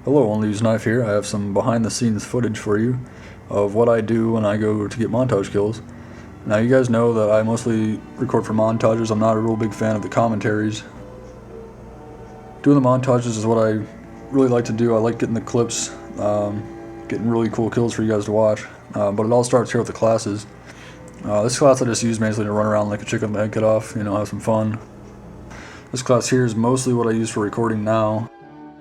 Hello, Only's Knife here. I have some behind the scenes footage for you of what I do when I go to get montage kills. Now you guys know that I mostly record for montages. I'm not a real big fan of the commentaries. Doing the montages is what I really like to do. I like getting the clips, getting really cool kills for you guys to watch. But it all starts here with the classes. This class I just use mainly to run around like a chicken with my head cut off, have some fun. This class here is mostly what I use for recording now.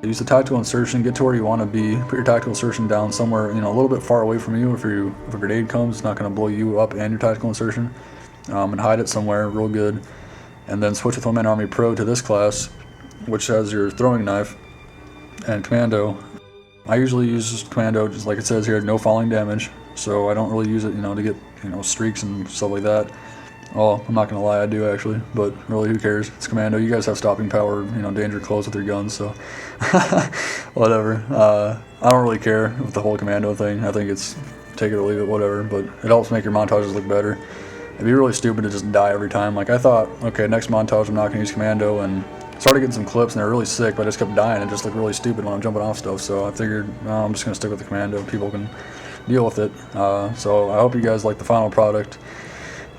Use the tactical insertion, get to where you want to be, put your tactical insertion down somewhere, a little bit far away from you. If a grenade comes, it's not going to blow you up and your tactical insertion. And hide it somewhere real good. And then switch with One Man Army Pro to this class, which has your throwing knife and commando. I usually use commando, just like it says here, no falling damage. So I don't really use it, to get, streaks and stuff like that. Well, I'm not gonna lie, I do actually, but really, who cares? It's commando. You guys have stopping power, danger close with your guns, so whatever. I don't really care with the whole commando thing. I think it's take it or leave it, whatever. But it helps make your montages look better. It'd be really stupid to just die every time. Like I thought, okay, next montage I'm not gonna use commando, and started getting some clips and they're really sick, but I just kept dying and just looked really stupid when I'm jumping off stuff. So I figured, I'm just gonna stick with the commando. People can deal with it. So I hope you guys like the final product.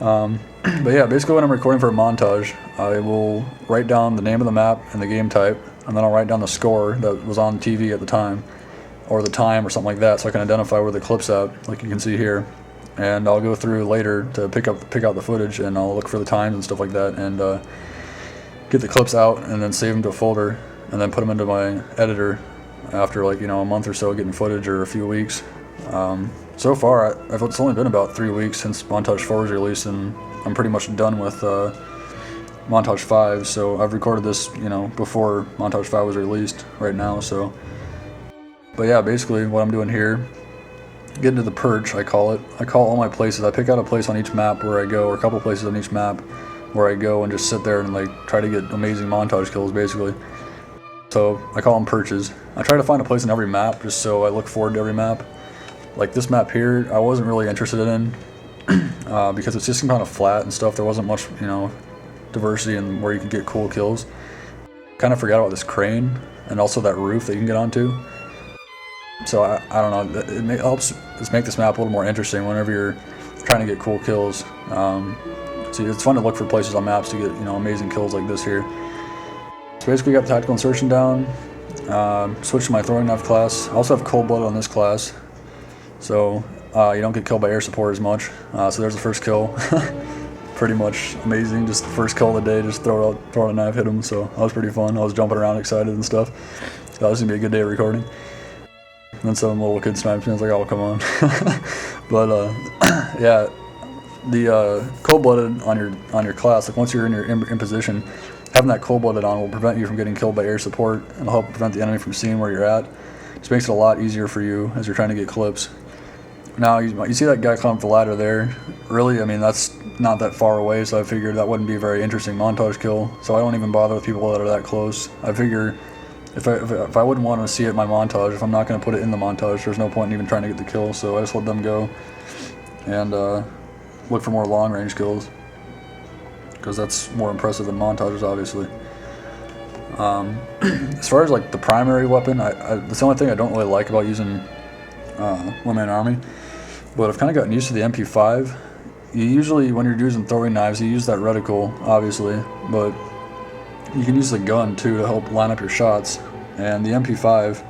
But yeah, basically when I'm recording for a montage, I will write down the name of the map and the game type, and then I'll write down the score that was on TV at the time, or the time or something like that, so I can identify where the clip's at, like you can see here. And I'll go through later to pick out the footage, and I'll look for the times and stuff like that, and get the clips out, and then save them to a folder, and then put them into my editor after a month or so getting footage, or a few weeks. So far, it's only been about 3 weeks since Montage 4 was released, and I'm pretty much done with Montage 5, so I've recorded this, before Montage 5 was released right now, so. But yeah, basically what I'm doing here, getting to the perch, I call it. I call all my places. I pick out a place on each map where I go, or a couple places on each map where I go and just sit there and try to get amazing montage kills, basically. So I call them perches. I try to find a place in every map just so I look forward to every map. Like this map here, I wasn't really interested in because it's just kind of flat and stuff. There wasn't much, diversity in where you can get cool kills. Kind of forgot about this crane and also that roof that you can get onto. So I don't know, it helps just make this map a little more interesting whenever you're trying to get cool kills. So it's fun to look for places on maps to get, amazing kills like this here. So basically got the tactical insertion down, switched to my throwing knife class. I also have cold blood on this class. So you don't get killed by air support as much. So there's the first kill. Pretty much amazing. Just the first kill of the day. Just throw out a knife, hit him. So that was pretty fun. I was jumping around, excited and stuff. So that was gonna be a good day of recording. And then some little kid sniped me. I was like, oh, come on. But yeah, the cold-blooded on your class. Like once you're in position, having that cold-blooded on will prevent you from getting killed by air support, and it'll help prevent the enemy from seeing where you're at. Just makes it a lot easier for you as you're trying to get clips. Now, you see that guy climb up the ladder there. Really, I mean, that's not that far away, so I figured that wouldn't be a very interesting montage kill. So I don't even bother with people that are that close. I figure if I wouldn't want to see it in my montage, if I'm not going to put it in the montage, there's no point in even trying to get the kill. So I just let them go and look for more long-range kills, because that's more impressive than montages, obviously. As far as the primary weapon, that's the only thing I don't really like about using One Man Army, but I've kind of gotten used to the MP5. You usually, when you're using throwing knives, you use that reticle, obviously, but you can use the gun too to help line up your shots. And the MP5,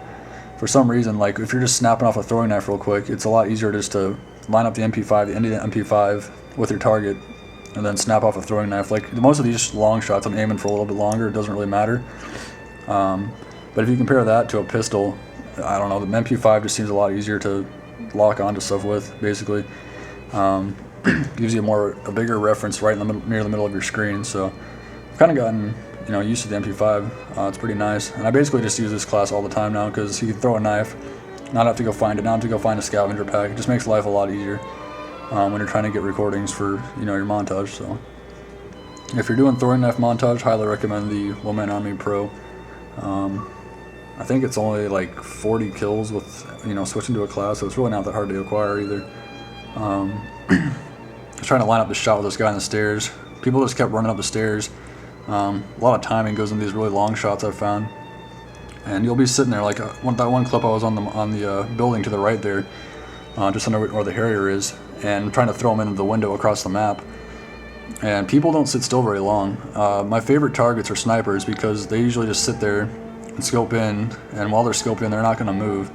for some reason, if you're just snapping off a throwing knife real quick, it's a lot easier just to line up the MP5, the end of the MP5 with your target, and then snap off a throwing knife. Most of these long shots, I'm aiming for a little bit longer. It doesn't really matter. But if you compare that to a pistol, I don't know, the MP5 just seems a lot easier to lock onto stuff with, basically. Gives you a bigger reference right in the middle, near the middle of your screen. So I've kind of gotten used to the MP5. It's pretty nice. And I basically just use this class all the time now, because you can throw a knife, not have to go find it, not have to go find a scavenger pack. It just makes life a lot easier when you're trying to get recordings for your montage. So if you're doing throwing knife montage, highly recommend the One Man Army Pro. I think it's only 40 kills with switching to a class, so it's really not that hard to acquire either. I was trying to line up the shot with this guy on the stairs. People just kept running up the stairs. A lot of timing goes into these really long shots I've found. and you'll be sitting there like that one clip I was on the building to the right there, just under where the Harrier is, and trying to throw them into the window across the map. And people don't sit still very long. My favorite targets are snipers because they usually just sit there and scope in, and while they're scoping, they're not going to move.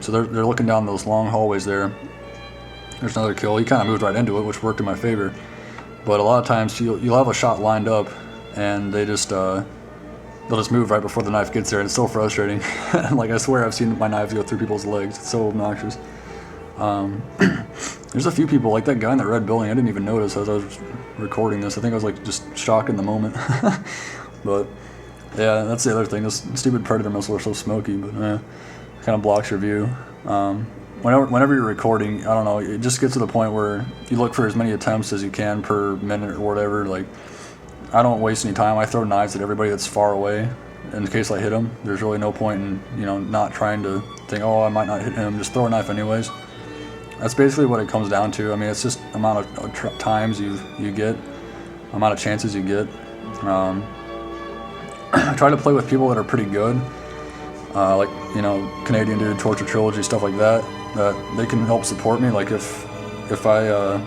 So they're looking down those long hallways there. There's another kill. He kind of moved right into it, which worked in my favor. But a lot of times you'll have a shot lined up, and they just they'll just move right before the knife gets there, and it's so frustrating. Like, I swear I've seen my knives go through people's legs. It's so obnoxious. There's a few people, like that guy in that red building, I didn't even notice as I was recording this. I think I was like just shocked in the moment. But yeah, that's the other thing. Those stupid Predator missiles are so smoky, but kind of blocks your view. Whenever you're recording, I don't know, it just gets to the point where you look for as many attempts as you can per minute or whatever. Like, I don't waste any time. I throw knives at everybody that's far away in case I hit them. There's really no point in, you know, not trying to think, oh, I might not hit him. Just throw a knife anyways. That's basically what it comes down to. I mean, it's just amount of times you get, amount of chances you get. I try to play with people that are pretty good, like, you know, Canadian Dude, Torture Trilogy, stuff like that. That they can help support me. Like if I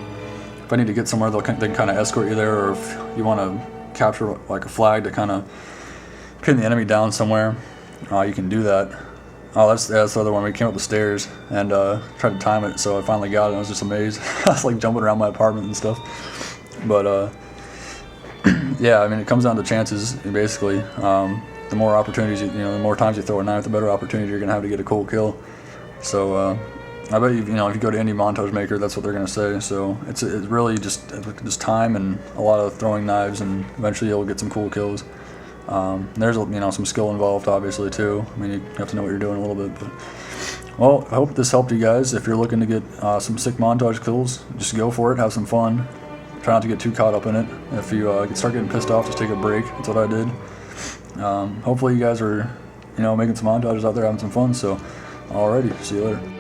need to get somewhere, they can kind of escort you there, or if you want to capture like a flag to kind of pin the enemy down somewhere, you can do that. Oh, that's the other one. We came up the stairs and tried to time it, so I finally got it. And I was just amazed. I was like jumping around my apartment and stuff. But yeah, I mean, it comes down to chances basically. The more opportunities, the more times you throw a knife, the better opportunity you're gonna have to get a cool kill. So I bet you know if you go to any montage maker, that's what they're gonna say. So it's really just time and a lot of throwing knives, and eventually you'll get some cool kills. There's some skill involved obviously too. I mean, you have to know what you're doing a little bit. But well, I hope this helped you guys. If you're looking to get some sick montage kills, just go for it. Have some fun. Try not to get too caught up in it. If you start getting pissed off, just take a break. That's what I did. Hopefully you guys are making some montages out there, having some fun. So alrighty, see you later.